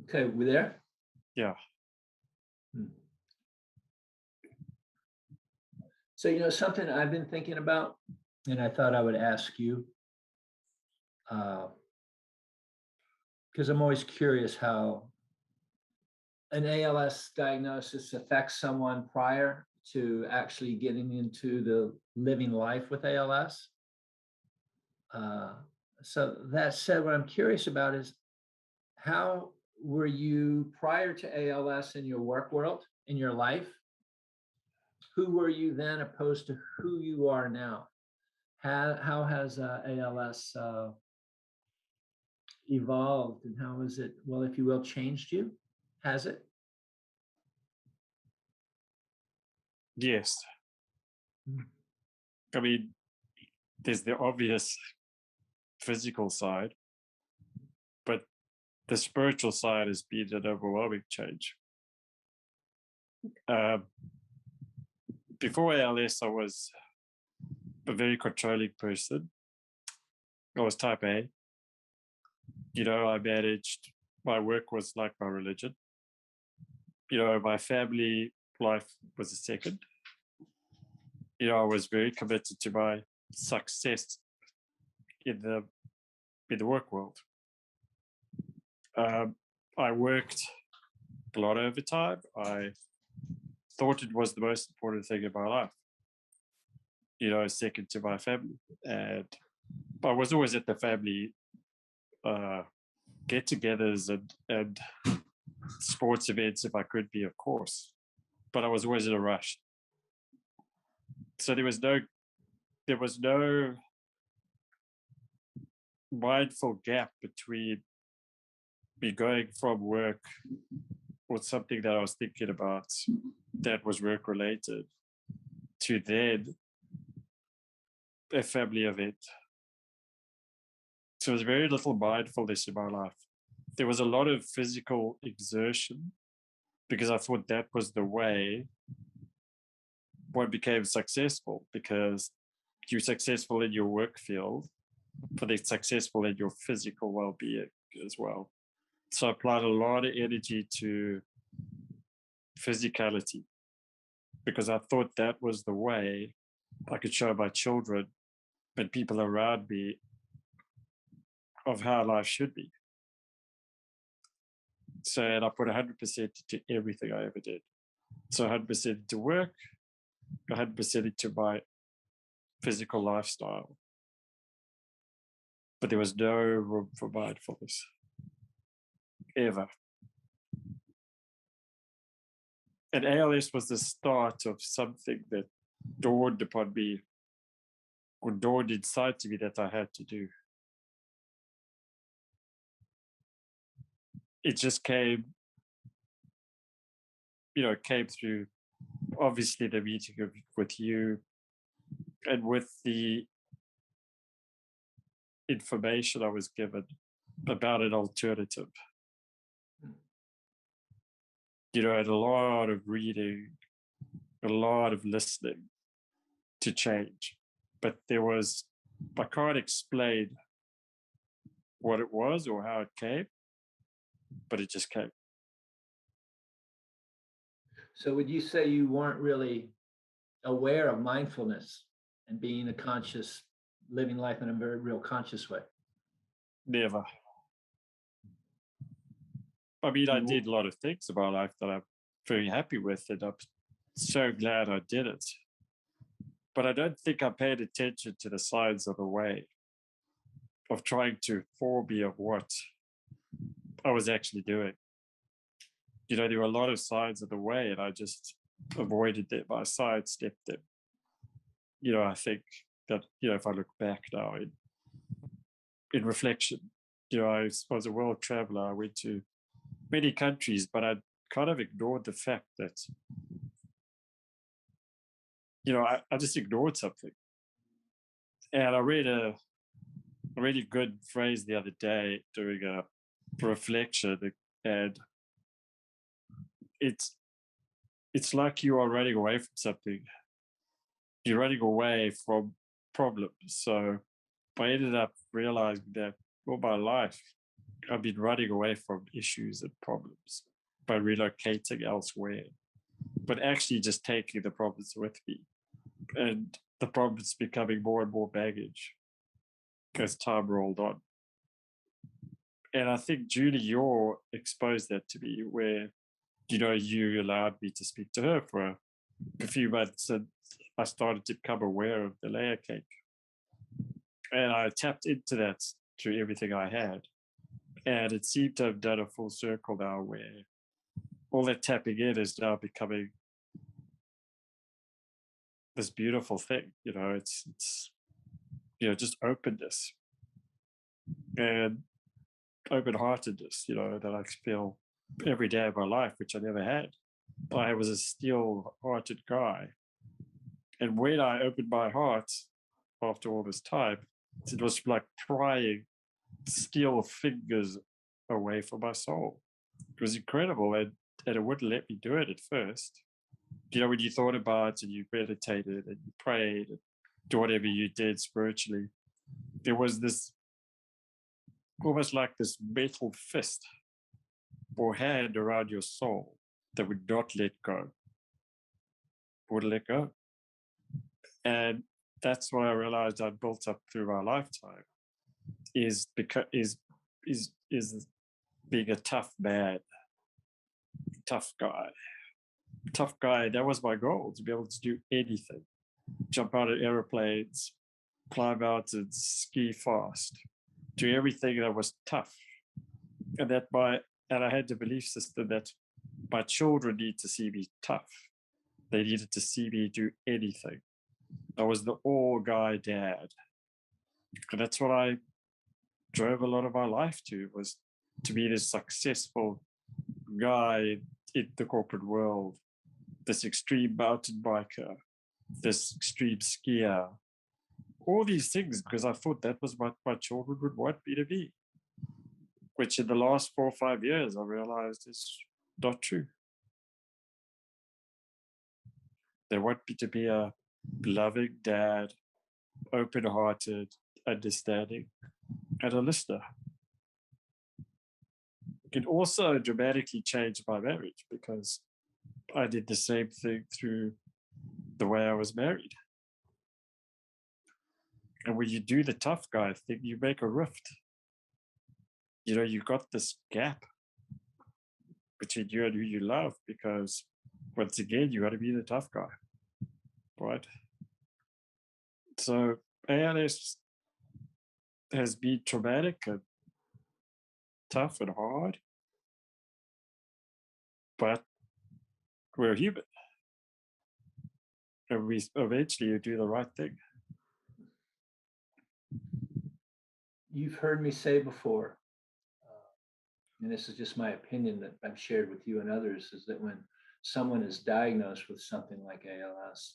Okay, we there? Yeah. So, something I've been thinking about, and I thought I would ask you, because I'm always curious how an ALS diagnosis affects someone prior to actually getting into the living life with ALS. So that said, what I'm curious about is how were you prior to ALS in your work world, in your life? Who were you then opposed to who you are now? How has ALS evolved, and how has it, well, if you will, changed you? Has it? Yes. I mean, there's the obvious physical side, but the spiritual side has been an overwhelming change. Before ALS, I was a very controlling person. I was type A. I managed, my work was like my religion. My family life was a second. I was very committed to my success in the work world. I worked a lot of overtime. I thought it was the most important thing in my life. Second to my family, and I was always at the family get-togethers and sports events if I could be, of course. But I was always in a rush, so there was no mindful gap between me going from work or something that I was thinking about that was work related to then a family event. So there was very little mindfulness in my life. There was a lot of physical exertion because I thought that was the way one became successful, because you're successful in your work field, but they're successful in your physical well-being as well. So I applied a lot of energy to physicality because I thought that was the way I could show my children and people around me of how life should be. So, and I put 100% into everything I ever did. So 100% into work, 100% into my physical lifestyle. But there was no room for mindfulness, ever. And ALS was the start of something that dawned upon me, or dawned inside to me, that I had to do. It just came through, obviously, the meeting with you and with the information I was given about an alternative. And a lot of reading, a lot of listening to change. But I can't explain what it was or how it came, but it just came. So would you say you weren't really aware of mindfulness and being living life in a very real conscious way? Never. I mean, I did a lot of things in my life that I'm very happy with, and I'm so glad I did it. But I don't think I paid attention to the signs of the way of trying to inform me of what I was actually doing. There were a lot of signs of the way, and I just avoided them. I sidestepped them. I think that, if I look back now in reflection, I was a world traveler. I went to many countries, but I kind of ignored the fact that, I just ignored something. And I read a really good phrase the other day during a reflection, and it's like you are running away from something. You're running away from problems. So I ended up realizing that all my life, I've been running away from issues and problems by relocating elsewhere, but actually just taking the problems with me, and the problems becoming more and more baggage as time rolled on. And I think, Julie, you exposed that to me, where, you allowed me to speak to her for a few months, and I started to become aware of the layer cake. And I tapped into that through everything I had. And it seemed to have done a full circle now, where all that tapping in is now becoming this beautiful thing. It's just openness and open-heartedness, that I feel every day of my life, which I never had. I was a steel-hearted guy. And when I opened my heart after all this time, it was like prying steel fingers away from my soul. It was incredible, and it wouldn't let me do it at first. When you thought about it and you meditated and you prayed and do whatever you did spiritually, there was this almost like this metal fist or hand around your soul that would not let go. Wouldn't let go. And that's what I realized I'd built up through my lifetime is being a tough man, tough guy. That was my goal, to be able to do anything. Jump out of airplanes, climb mountains, ski fast, do everything that was tough. And I had the belief system that my children need to see me tough. They needed to see me do anything. I was the all guy dad. And that's what I drove a lot of my life to, was to be this successful guy in the corporate world, this extreme mountain biker, this extreme skier, all these things, because I thought that was what my children would want me to be, which in the last 4 or 5 years I realized is not true. They want me to be a loving dad, open-hearted, understanding, and a listener. It also dramatically changed my marriage, because I did the same thing through the way I was married. And when you do the tough guy thing, you make a rift. You got this gap between you and who you love, because once again, you got to be the tough guy, right? So ALS has been traumatic and tough and hard, but we're human. And we eventually do the right thing. You've heard me say before, and this is just my opinion that I've shared with you and others, is that when someone is diagnosed with something like ALS,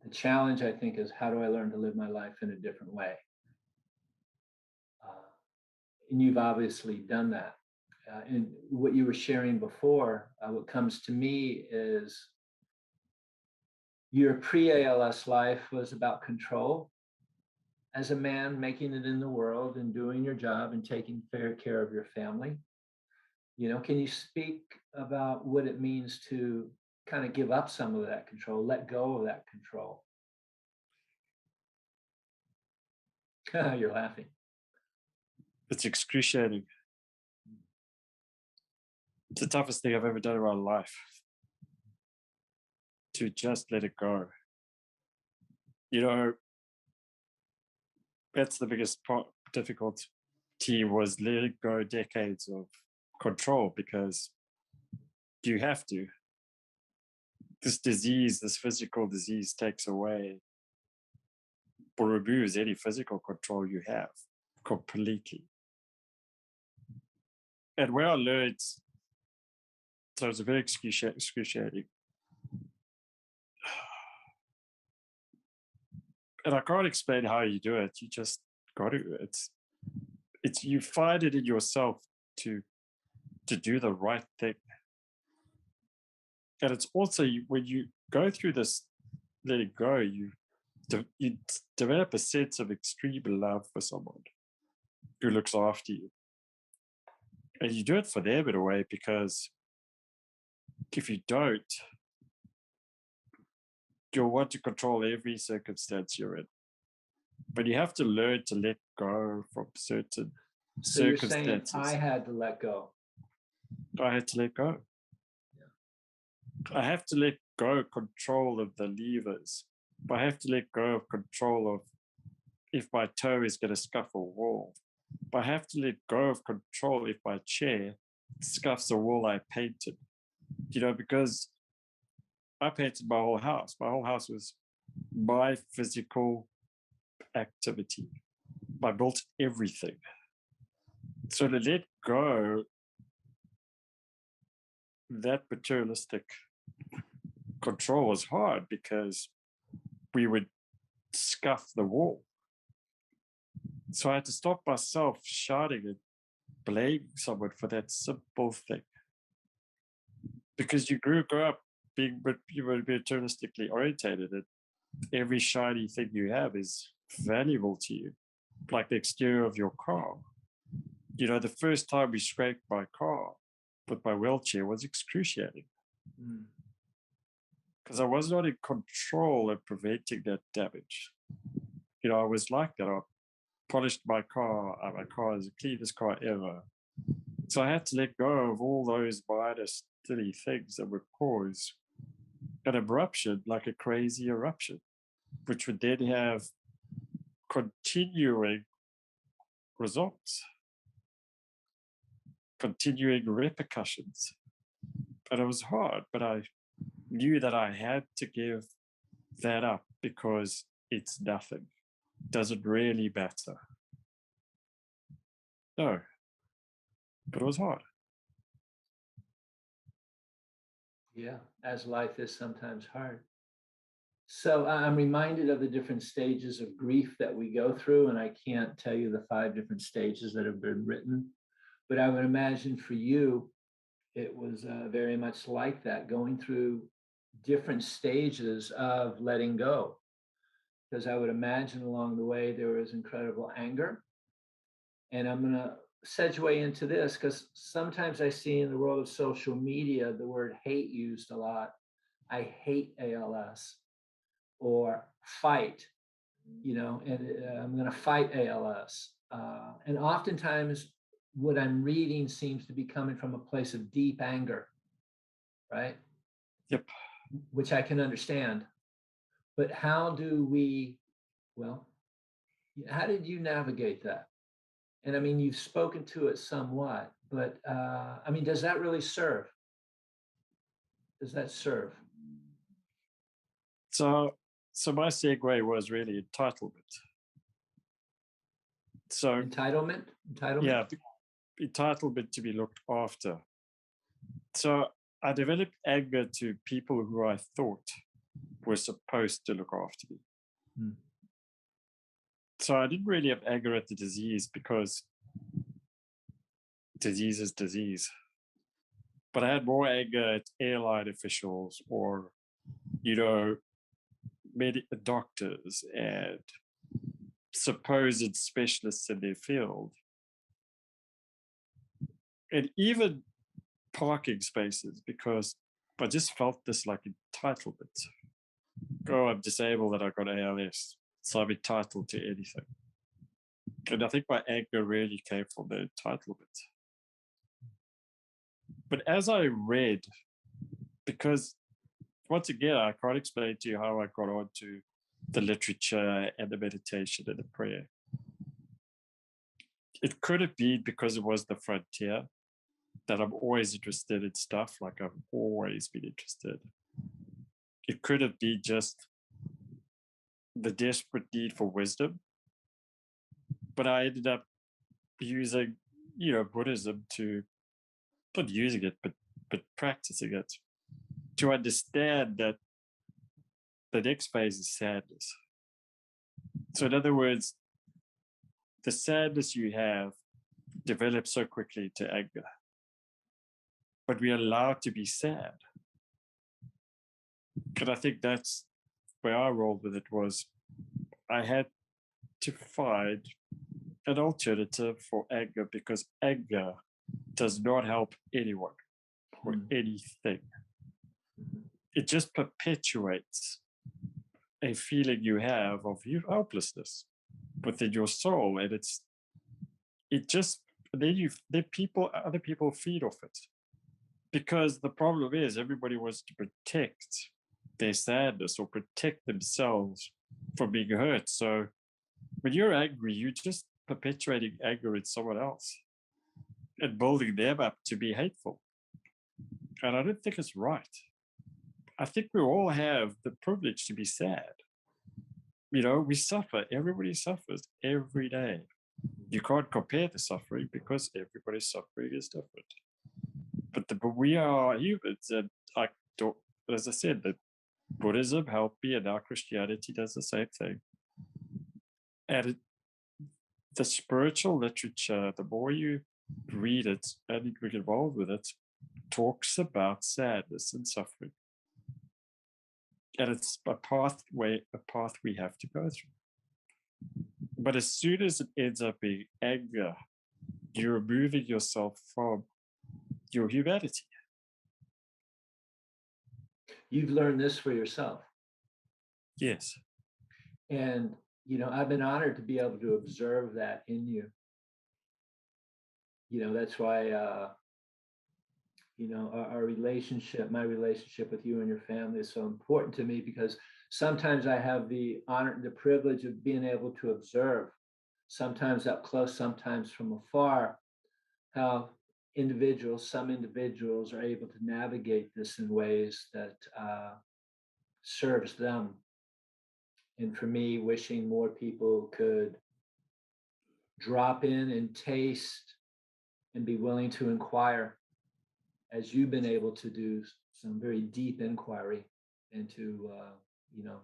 the challenge, I think, is how do I learn to live my life in a different way? And you've obviously done that. And what you were sharing before, what comes to me is your pre-ALS life was about control as a man, making it in the world and doing your job and taking fair care of your family. Can you speak about what it means to kind of give up some of that control, let go of that control? You're laughing. It's excruciating. It's the toughest thing I've ever done in my life, to just let it go. That's the biggest difficulty was letting go decades of control, because you have to. This disease, this physical disease, takes away or removes any physical control you have completely. And where I learned, so it's a very excruciating. And I can't explain how you do it. You just got to. It's you find it in yourself to do the right thing. And it's also, when you go through this letting go, you develop a sense of extreme love for someone. who looks after you. And you do it for them in a way, because if you don't, you'll want to control every circumstance you're in. But you have to learn to let go from certain So you're saying circumstances. I had to let go. I had to let go. I have to let go control of the levers. I have to let go of control of if my toe is going to scuff a wall. I have to let go of control if my chair scuffs a wall I painted. Because I painted my whole house. My whole house was my physical activity. I built everything. So to let go that materialistic control was hard, because we would scuff the wall. So I had to stop myself shouting and blaming someone for that simple thing. Because you grew up being, but you were materialistically orientated, and every shiny thing you have is valuable to you, like the exterior of your car. The first time we scraped my car with my wheelchair was excruciating, because I was not in control of preventing that damage. I was like that. I polished my car. My car is the cleanest car ever. So I had to let go of all those minor silly things that would cause an eruption, like a crazy eruption, which would then have continuing results, continuing repercussions. And it was hard, but I knew that I had to give that up, because it's nothing. Doesn't really matter. No, but it was hard. Yeah, as life is sometimes hard. So I'm reminded of the different stages of grief that we go through, and I can't tell you the 5 different stages that have been written, but I would imagine for you, it was very much like that, going through different stages of letting go. Because I would imagine along the way there was incredible anger. And I'm going to segue into this, because sometimes I see in the world of social media the word hate used a lot. I hate ALS, or fight, and I'm going to fight ALS. And oftentimes what I'm reading seems to be coming from a place of deep anger, right? Yep. Which I can understand. But how do we, well, how did you navigate that? And I mean, you've spoken to it somewhat, but I mean, does that really serve? Does that serve? So my segue was really entitlement. So Entitlement? yeah, entitlement to be looked after. So I developed anger to people who I thought were supposed to look after me. So I didn't really have anger at the disease, because disease is disease. But I had more anger at airline officials, or, doctors and supposed specialists in their field. And even parking spaces, because I just felt this like entitlement. Oh, I'm disabled and I got ALS, so I'm entitled to anything. And I think my anger really came from the entitlement. But as I read, because once again, I can't explain to you how I got onto the literature and the meditation and the prayer. It could have been because it was the frontier, that I'm always interested in stuff, like I've always been interested. It could have been just the desperate need for wisdom. But I ended up using, Buddhism to, not using it, but practicing it, to understand that the next phase is sadness. So in other words, the sadness you have develops so quickly to anger. But we're allowed to be sad. And I think that's where I rolled with it, was I had to find an alternative for anger, because anger does not help anyone or anything. It just perpetuates a feeling you have of your helplessness within your soul, and other people feed off it, because the problem is everybody wants to protect their sadness or protect themselves from being hurt. So when you're angry, you're just perpetuating anger in someone else and building them up to be hateful. And I don't think it's right. I think we all have the privilege to be sad. We suffer. Everybody suffers every day. You can't compare the suffering because everybody's suffering is different. But we are humans, and as I said, that Buddhism helped me, and now Christianity does the same thing. And the spiritual literature, the more you read it and you get involved with it, talks about sadness and suffering. And it's a path we have to go through. But as soon as it ends up being anger, you're removing yourself from your humanity. You've learned this for yourself. Yes. And, I've been honored to be able to observe that in you. That's why, our relationship, my relationship with you and your family is so important to me, because sometimes I have the honor and the privilege of being able to observe, sometimes up close, sometimes from afar, how some individuals are able to navigate this in ways that serves them. And for me, wishing more people could drop in and taste and be willing to inquire, as you've been able to do some very deep inquiry into,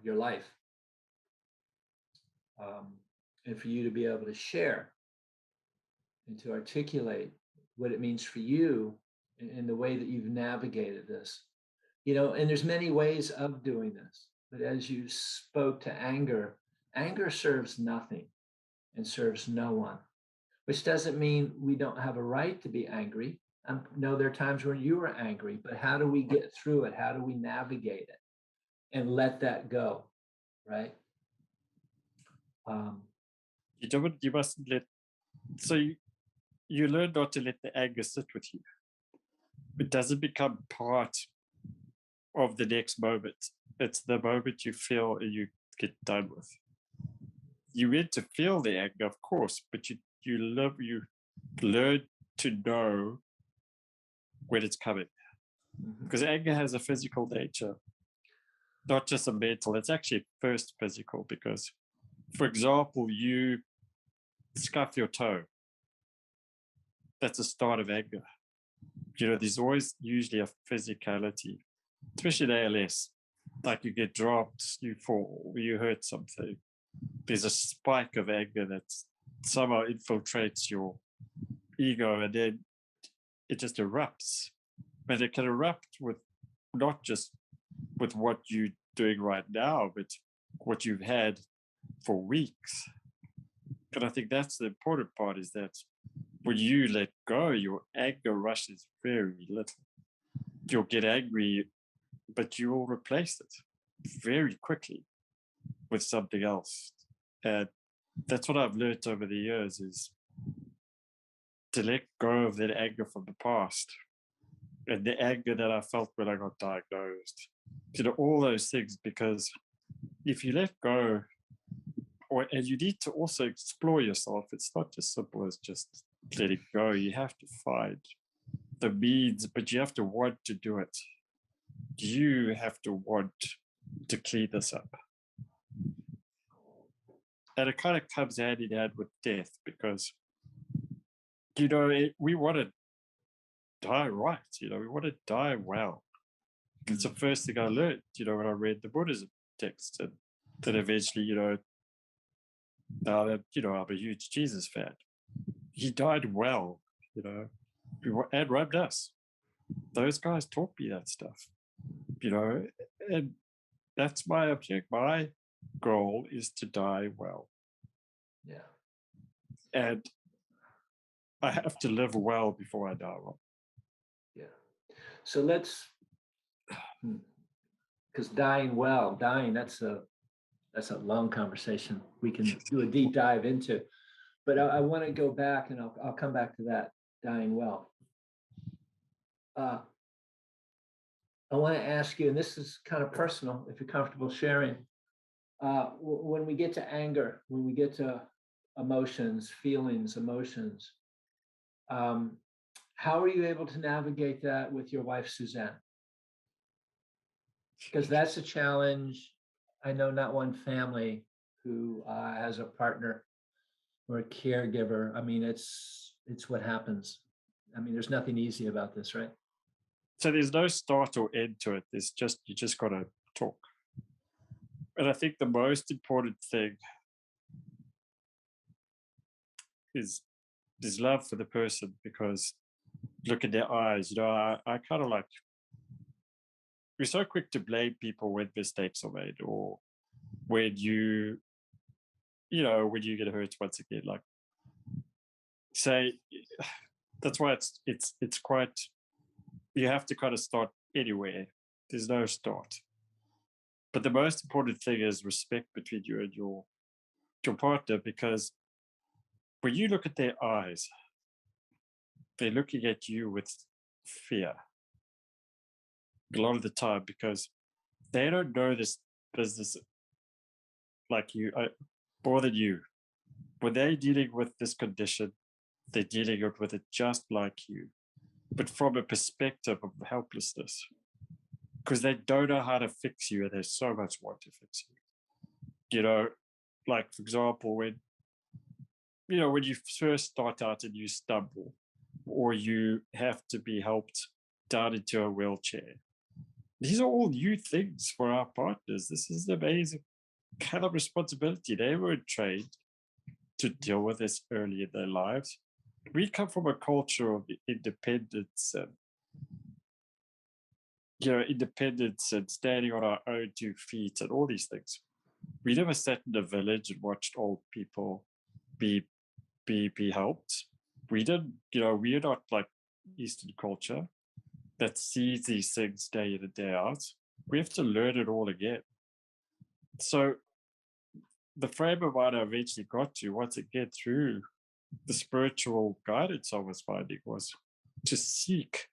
your life. And for you to be able to share and to articulate what it means for you in the way that you've navigated this. And there's many ways of doing this, but as you spoke to anger serves nothing and serves no one, which doesn't mean we don't have a right to be angry. I know there are times when you were angry, but how do we get through it? How do we navigate it and let that go, right? You mustn't let, so you learn not to let the anger sit with you. It doesn't become part of the next moment. It's the moment you feel and you get done with. You meant to feel the anger, of course, but you learn to know when it's coming. Because anger has a physical nature, not just a mental. It's actually first physical, because, for example, you scuff your toe. That's the start of anger. There's always usually a physicality, especially in ALS. Like you get dropped, you fall, you hurt something. There's a spike of anger that somehow infiltrates your ego, and then it just erupts. But it can erupt with not just with what you're doing right now, but what you've had for weeks. And I think that's the important part, is that when you let go, your anger rushes very little. You'll get angry, but you will replace it very quickly with something else. And that's what I've learned over the years, is to let go of that anger from the past and the anger that I felt when I got diagnosed. All those things, because if you let go, and you need to also explore yourself. It's not just simple as just letting go. You have to find the means, but you have to want to do it. You have to want to clean this up. And it kind of comes hand in hand with death, because, we want to die right. We want to die well. It's the first thing I learned, when I read the Buddhism text, and then eventually, now that, I'm a huge Jesus fan. He died well, and Ram Dass. Those guys taught me that stuff, and that's my object. My goal is to die well. Yeah. And I have to live well before I die well. Yeah. So let's, because dying, that's a long conversation we can do a deep dive into. But I want to go back, and I'll come back to that, dying well. I want to ask you, and this is kind of personal, if you're comfortable sharing, when we get to anger, when we get to emotions, how are you able to navigate that with your wife, Suzanne? Because that's a challenge. I know not one family who has a partner or a caregiver. I mean, it's what happens. I mean, there's nothing easy about this, right? So there's no start or end to it. You just got to talk. And I think the most important thing is love for the person, because look at their eyes. I kind of like, we're so quick to blame people when mistakes are made, or when you get hurt once again. Like, say, that's why it's quite, you have to kind of start anywhere. There's no start. But the most important thing is respect between you and your partner, because when you look at their eyes, they're looking at you with fear a lot of the time, because they don't know this business like you, more than you. When they're dealing with this condition, they're dealing with it just like you, but from a perspective of helplessness, because they don't know how to fix you, and there's so much want to fix you. Like, for example, when you first start out and you stumble, or you have to be helped down into a wheelchair. These are all new things for our partners. This is an amazing kind of responsibility. They weren't trained to deal with this early in their lives. We come from a culture of independence and standing on our own 2 feet and all these things. We never sat in a village and watched old people be helped. We didn't, we're not like Eastern culture that sees these things day in and day out. We have to learn it all again. So the frame of mind I eventually got to, once again through the spiritual guidance I was finding, was to seek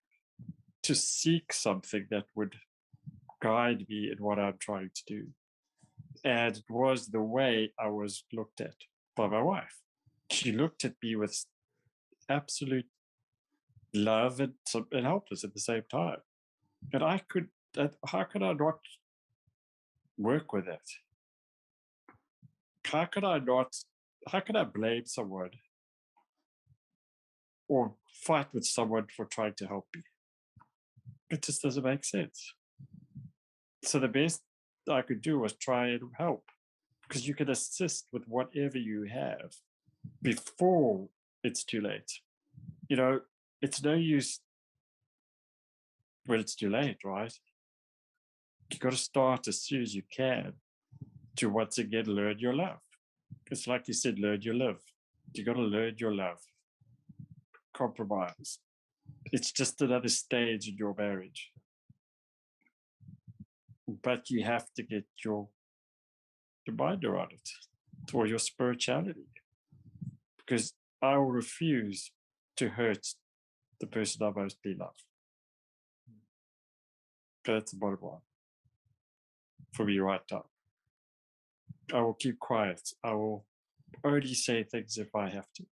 something that would guide me in what I'm trying to do. And it was the way I was looked at by my wife. She looked at me with absolute love and helpless at the same time. And how could I not work with it? How could I blame someone or fight with someone for trying to help me? It just doesn't make sense. So the best I could do was try and help, because you can assist with whatever you have before it's too late. It's no use when it's too late, right? You got to start as soon as you can to once again learn your love. It's like you said, learn your love. You got to learn your love. Compromise. It's just another stage in your marriage. But you have to get your mind around it, or your spirituality. Because I will refuse to hurt the person I mostly love. That's the bottom line for me right now. I will keep quiet. I will only say things if I have to.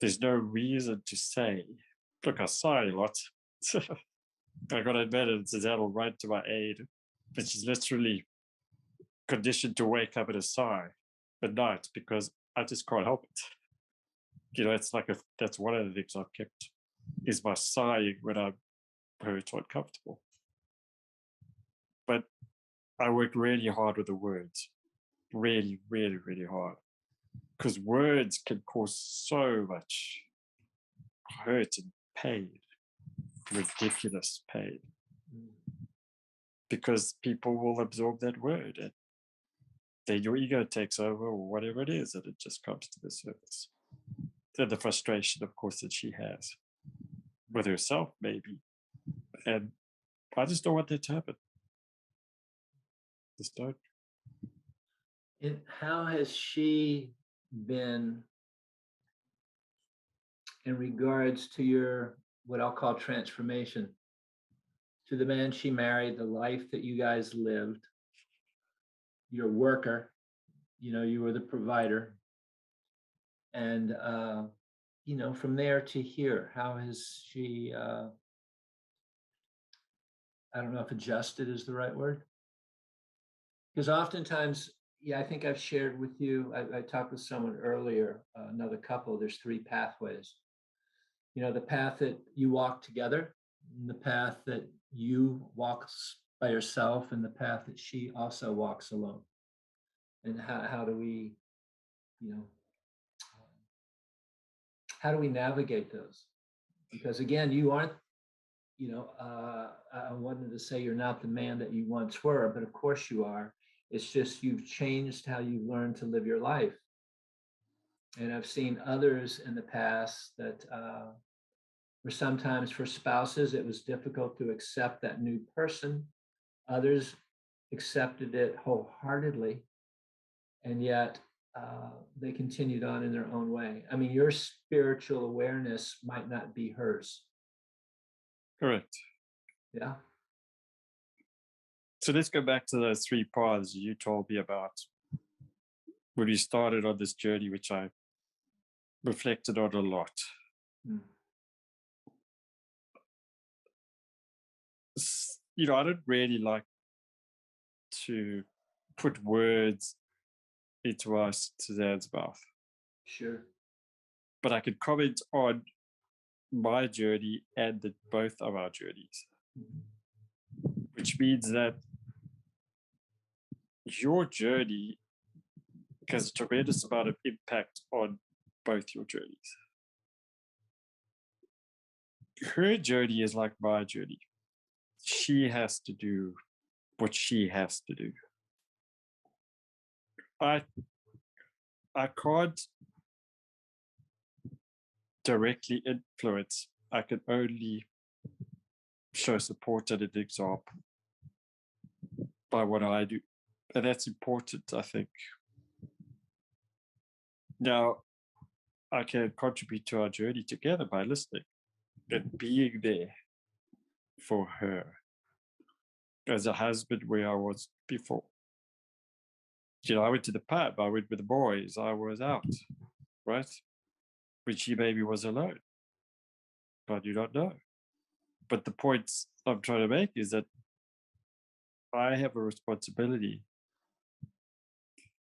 There's no reason to say. Look, I sigh a lot. I got to admit it, Suzanne will run to my aid, but she's literally conditioned to wake up at a sigh at night, because I just can't help it. It's like that's one of the things I've kept, is my sighing when I'm hurt or uncomfortable. But I work really hard with the words, really, really, really hard, because words can cause so much hurt and pain, ridiculous pain, because people will absorb that word, and then your ego takes over, or whatever it is, and it just comes to the surface. the frustration, of course, that she has with herself, maybe. And I just don't want that to happen. Just don't. And how has she been in regards to your, what I'll call transformation, to the man she married, the life that you guys lived, your worker, you were the provider. And, from there to here, how has she, I don't know if adjusted is the right word. Because oftentimes, I think I've shared with you, I talked with someone earlier, another couple, there's 3 pathways. The path that you walk together, and the path that you walk by yourself, and the path that she also walks alone. And how do we, how do we navigate those? Because again, you aren't, I wanted to say you're not the man that you once were, but of course you are. It's just you've changed how you learn to live your life. And I've seen others in the past that where sometimes for spouses, it was difficult to accept that new person. Others accepted it wholeheartedly, and yet they continued on in their own way. I mean, your spiritual awareness might not be hers. Correct. Yeah. So let's go back to those 3 paths you told me about when we started on this journey, which I reflected on a lot. Mm. I don't really like to put words into our Suzanne's mouth. Sure. But I could comment on my journey and both of our journeys, which means that your journey has a tremendous amount of impact on both your journeys. Her journey is like my journey. She has to do what she has to do. I can't directly influence. I can only show support and an example by what I do. And that's important, I think. Now, I can contribute to our journey together by listening and being there for her as a husband where I was before. I went to the pub, I went with the boys, I was out, right? When she maybe was alone. But you don't know. But the point I'm trying to make is that I have a responsibility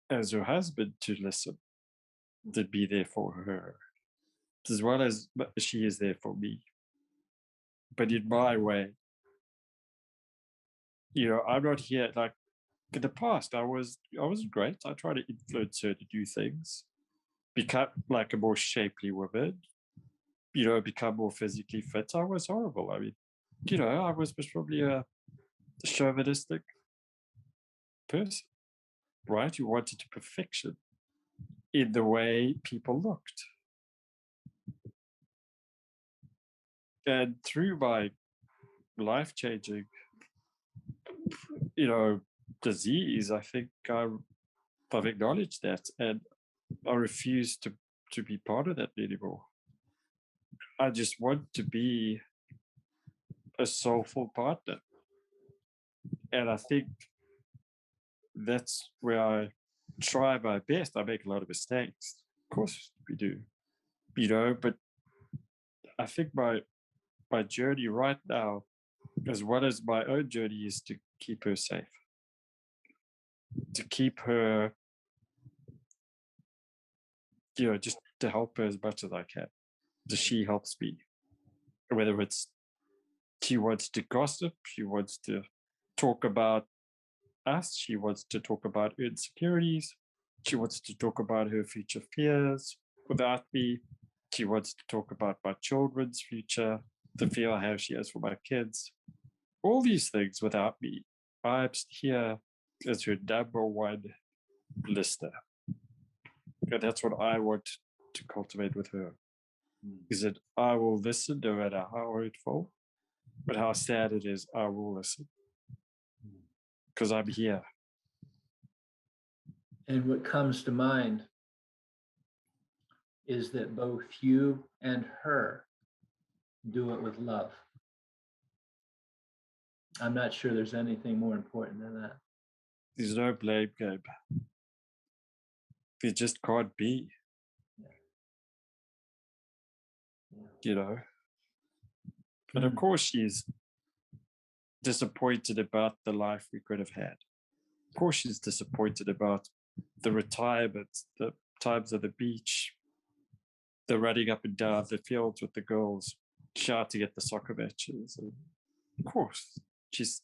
as her husband to listen, to be there for her, as well as she is there for me. But in my way, I'm not here like in the past. I was great. I tried to influence her to do things, become like a more shapely woman, become more physically fit. I was horrible. I mean, I was probably a chauvinistic person, right? Who wanted to perfection in the way people looked. And through my life-changing, disease, I think I've acknowledged that, and I refuse to be part of that anymore. I just want to be a soulful partner. And I think that's where I try my best. I make a lot of mistakes. Of course we do. But I think my journey right now, as well as my own journey, is to keep her safe. To keep her, just to help her as much as I can. So she helps me. Whether it's she wants to gossip, she wants to talk about us, she wants to talk about her insecurities, she wants to talk about her future fears without me, she wants to talk about my children's future, the fear she has for my kids. All these things without me. I'm here as her number one listener. And that's what I want to cultivate with her. Is it I will listen no matter how hurtful, but how sad it is, I will listen because I'm here. And what comes to mind is that both you and her do it with love. I'm not sure there's anything more important than that. There's no blame game. It just can't be. You know. But of course she's disappointed about the life we could have had. Of course she's disappointed about the retirement, the times at the beach, the running up and down the fields with the girls, shouting at the soccer matches. And of course, she's,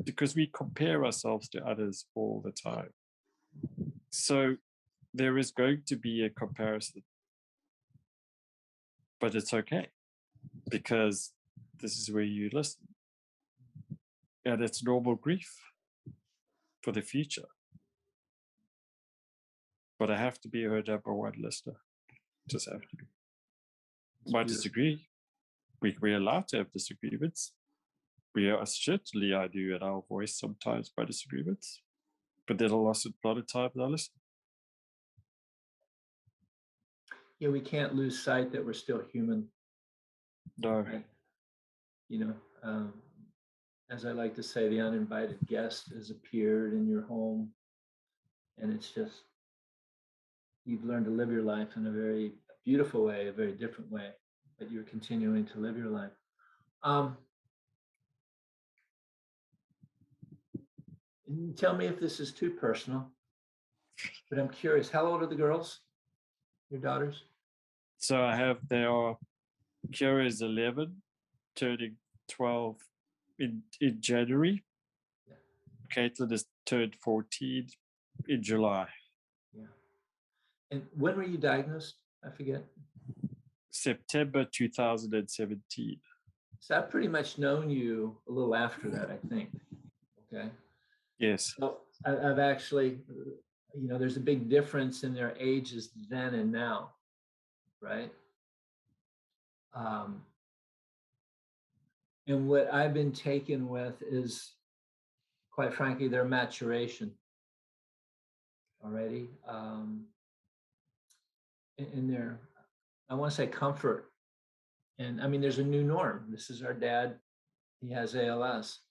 because we compare ourselves to others all the time. So there is going to be a comparison, but it's okay because this is where you listen. And it's normal grief for the future. But I have to be her number one listener. Just have to be. Might disagree. We're allowed to have disagreements. We are certainly, I do, and I'll voice sometimes my disagreements. But then a lot of times I listen. Yeah, we can't lose sight that we're still human. No. Right? As I like to say, the uninvited guest has appeared in your home, and it's just, you've learned to live your life in a very beautiful way, a very different way, but you're continuing to live your life. Tell me if this is too personal, but I'm curious, how old are the girls, your daughters? So Kira is 11, turning 12 in January. Yeah. Caitlin has turned 14 in July. Yeah. And when were you diagnosed? I forget. September 2017. So I've pretty much known you a little after that, I think. Okay. Yes. So I've actually, there's a big difference in their ages then and now, right? And what I've been taken with is, quite frankly, their maturation already. In their, I want to say, comfort. And I mean, there's a new norm. This is our dad. He has ALS.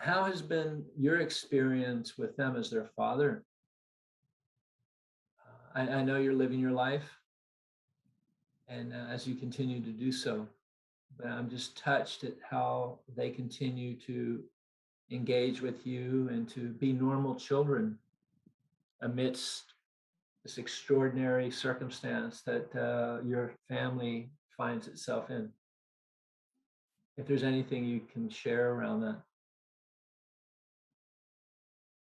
How has been your experience with them as their father? I know you're living your life, and as you continue to do so, but I'm just touched at how they continue to engage with you and to be normal children amidst this extraordinary circumstance that your family finds itself in. If there's anything you can share around that.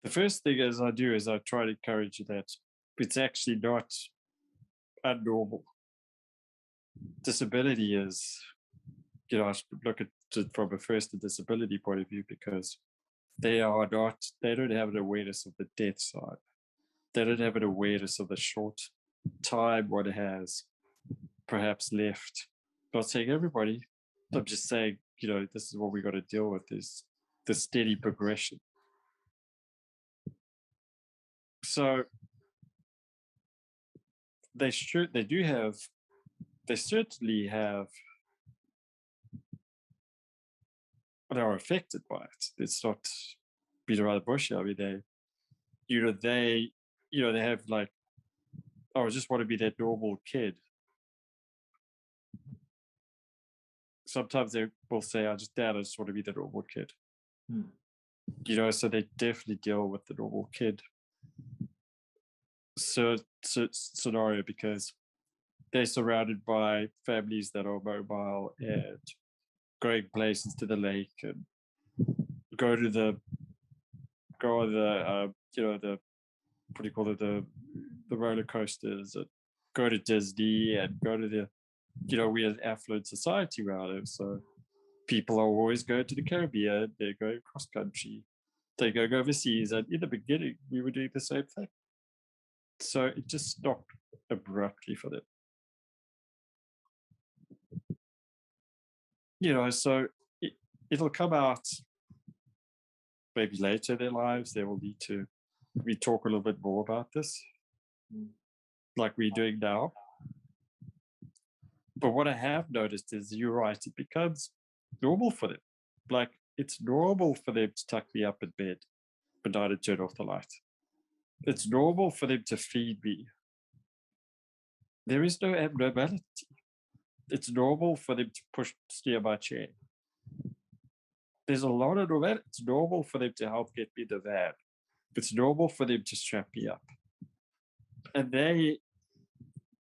The first thing I try to encourage that it's actually not abnormal. Disability is, I look at it from a first disability point of view because they don't have an awareness of the death side. They don't have an awareness of the short time one has perhaps left. I'm not saying everybody, I'm just saying, this is what we got to deal with, is the steady progression. So they certainly have, they are affected by it. It's not beat around the bush. I mean, they have like, I just want to be that normal kid. Sometimes they will say, I just want to be the normal kid. So they definitely deal with the normal kid scenario because they're surrounded by families that are mobile and going places to the lake and go on the what do you call it, the roller coasters, and go to Disney and go to the, we have affluent society around it. So people are always going to the Caribbean, they're going cross country, they're going overseas. And in the beginning, we were doing the same thing. So it just stopped abruptly for them. So it'll come out maybe later in their lives. They will need to we talk a little bit more about this, like we're doing now. But what I have noticed is, you're right, it becomes normal for them. Like, it's normal for them to tuck me up in bed, but not to turn off the light. It's normal for them to feed me. There is no abnormality. It's normal for them to steer my chair. There's a lot of normality. It's normal for them to help get me the van. It's normal for them to strap me up. And they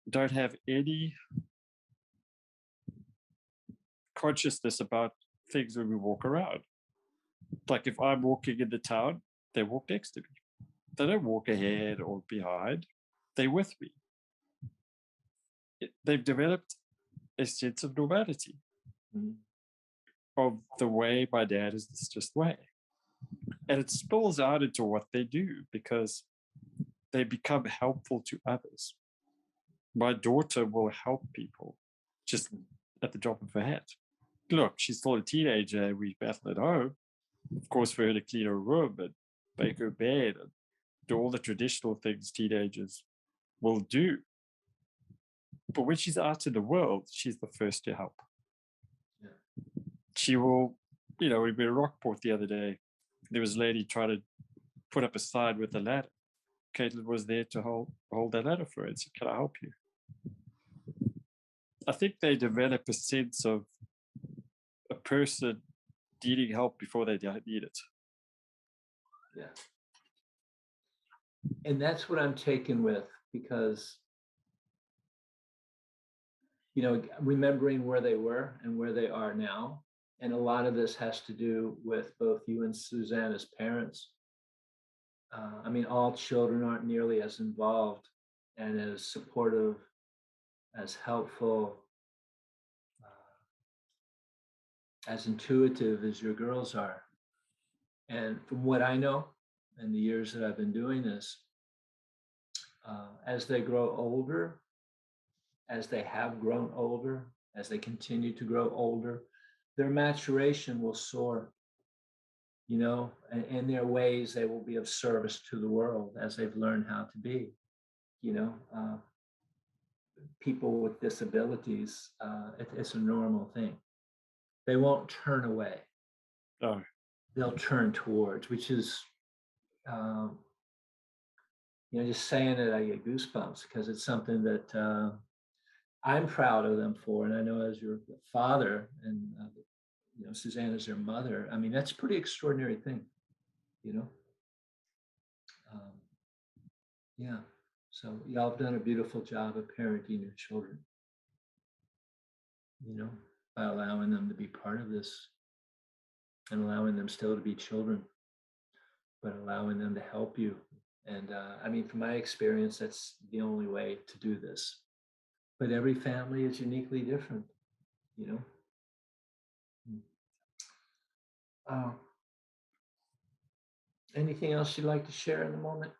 don't have any consciousness about things when we walk around. Like, if I'm walking in the town, they walk next to me. They don't walk ahead or behind. They're with me. They've developed a sense of normality, of the way my dad is this just way. And it spills out into what they do, because they become helpful to others. My daughter will help people just at the drop of her hat. Look, she's still a teenager. We battle at home. Of course, for her to clean her room and make her bed and do all the traditional things teenagers will do. But when she's out in the world, she's the first to help. Yeah. She will, we were in Rockport the other day. There was a lady trying to put up a sign with a ladder. Caitlin was there to hold that ladder for her and said, "Can I help you?" I think they develop a sense of a person needing help before they need it. Yeah. And that's what I'm taken with, because, remembering where they were and where they are now. And a lot of this has to do with both you and Susanna's parents. All children aren't nearly as involved and as supportive, as helpful, as intuitive as your girls are. And from what I know, in the years that I've been doing this, as they grow older, as they have grown older, as they continue to grow older, their maturation will soar. And in their ways, they will be of service to the world as they've learned how to be. People with disabilities, it's a normal thing. They won't turn away. No. They'll turn towards, which is, just saying it, I get goosebumps, because it's something that I'm proud of them for. And I know, as your father and Susanna's their mother, that's a pretty extraordinary thing, yeah. So y'all have done a beautiful job of parenting your children, by allowing them to be part of this, and allowing them still to be children, but allowing them to help you. And from my experience, that's the only way to do this. But every family is uniquely different, Anything else you'd like to share in the moment?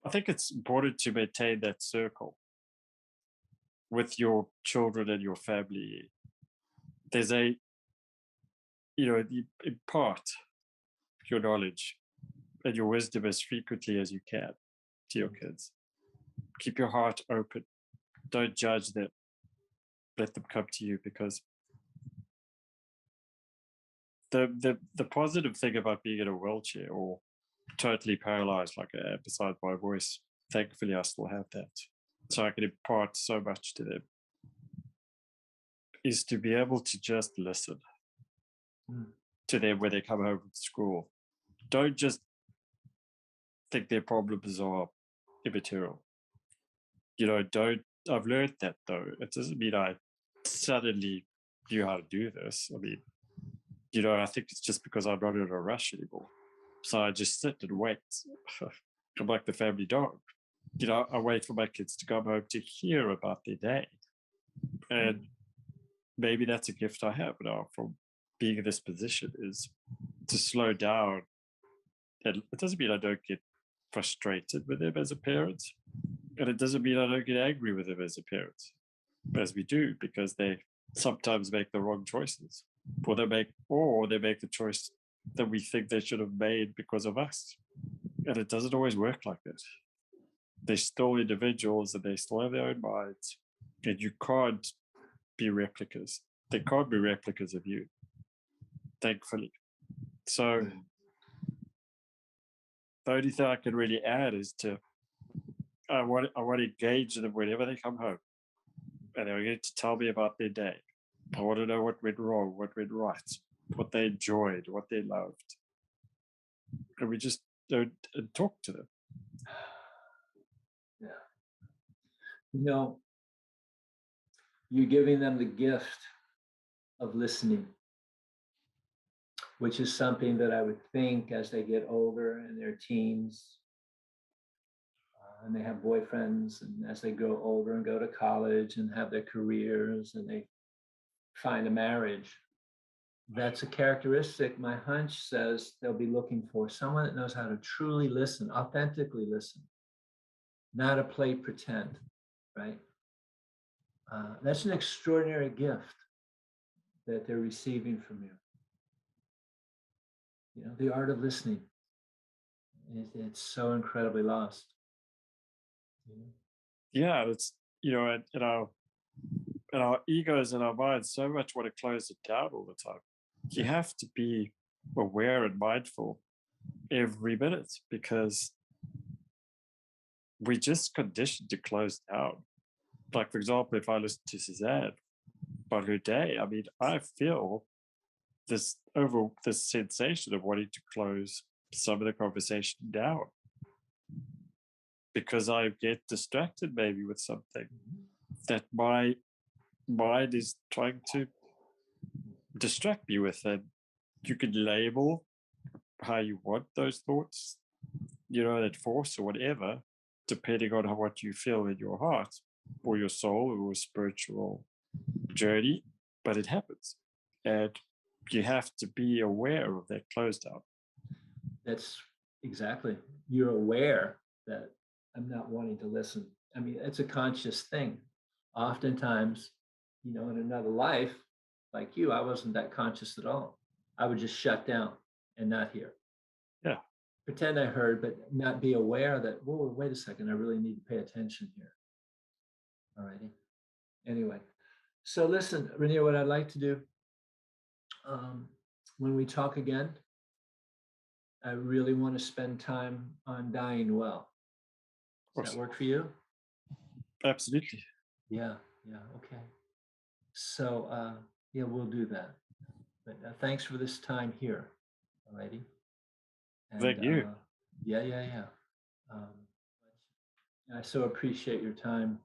I think it's important to maintain that circle with your children and your family. There's impart your knowledge and your wisdom as frequently as you can to your kids. Keep your heart open. Don't judge them. Let them come to you, because the positive thing about being in a wheelchair or totally paralyzed like I am besides my voice, thankfully I still have that, so I can impart so much to them, is to be able to just listen to them when they come home from school. Don't just think their problems are immaterial. I've learned that, though. It doesn't mean I suddenly knew how to do this. I think it's just because I'm not in a rush anymore. So I just sit and wait. I'm like the family dog. I wait for my kids to come home to hear about their day. And maybe that's a gift I have now from being in this position, is to slow down. And it doesn't mean I don't get frustrated with them as a parent. And it doesn't mean I don't get angry with them as a parent, as we do, because they sometimes make the wrong choices, or they make the choice that we think they should have made because of us. And it doesn't always work like that. They're still individuals and they still have their own minds. And you can't be replicas. They can't be replicas of you, thankfully. So the only thing I can really add is I want to engage them whenever they come home. And they're going to tell me about their day. I want to know what went wrong, what went right, what they enjoyed, what they loved. And we just don't talk to them. Yeah. You know, you're giving them the gift of listening, which is something that I would think as they get older and their teens, and they have boyfriends, and as they grow older and go to college and have their careers and they find a marriage, that's a characteristic my hunch says they'll be looking for: someone that knows how to truly listen, authentically listen, not to play pretend, right? That's an extraordinary gift that they're receiving from you. You know, the art of listening, it's so incredibly lost. You know? Yeah, it's, and our egos and our minds so much want to close it down all the time. You have to be aware and mindful every minute, because we just conditioned to close down. Like, for example, if I listen to Suzanne about her day, I mean, I feel this sensation of wanting to close some of the conversation down, because I get distracted maybe with something that my mind is trying to distract me with. And you could label how you want those thoughts, that force or whatever, depending on what you feel in your heart or your soul or your spiritual journey. But it happens. And you have to be aware of that close down. That's exactly. You're aware that I'm not wanting to listen. I mean, it's a conscious thing. Oftentimes, in another life, like you, I wasn't that conscious at all. I would just shut down and not hear. Yeah. Pretend I heard, but not be aware that, whoa, wait a second, I really need to pay attention here. All righty. Anyway, so listen, Renier, what I'd like to do, when we talk again, I really want to spend time on dying well. Does that work for you? Absolutely. Yeah. Okay. So, yeah, we'll do that. But thanks for this time here. All righty. Thank you. Yeah. I so appreciate your time.